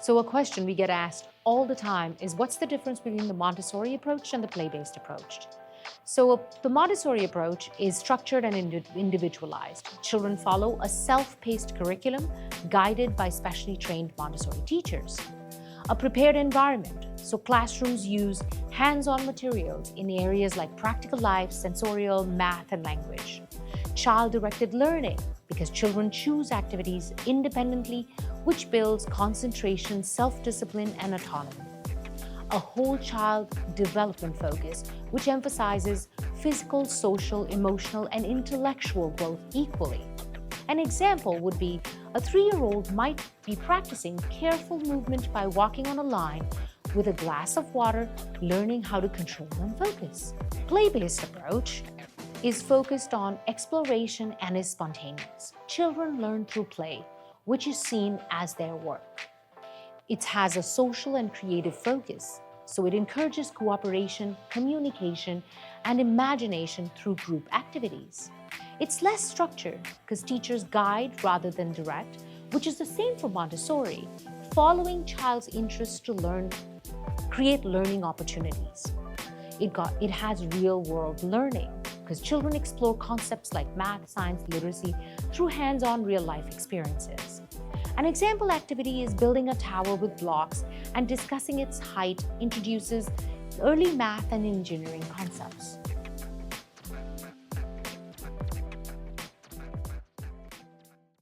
So a question we get asked all the time is, what's the difference between the Montessori approach and the play-based approach? So the Montessori approach is structured and individualized. Children follow a self-paced curriculum guided by specially trained Montessori teachers. A prepared environment, so classrooms use hands-on materials in areas like practical life, sensorial, math, and language. Child-directed learning, because children choose activities independently, which builds concentration, self-discipline, and autonomy. A whole child development focus, which emphasizes physical, social, emotional, and intellectual growth equally. An example would be a 3-year-old might be practicing careful movement by walking on a line with a glass of water, learning how to control and focus. Play-based approach is focused on exploration and is spontaneous. Children learn through play, which is seen as their work. It has a social and creative focus, so it encourages cooperation, communication, and imagination through group activities. It's less structured because teachers guide rather than direct, which is the same for Montessori, following child's interests to create learning opportunities. It has real-world learning because children explore concepts like math, science, literacy through hands-on real-life experiences. An example activity is building a tower with blocks, and discussing its height introduces early math and engineering concepts.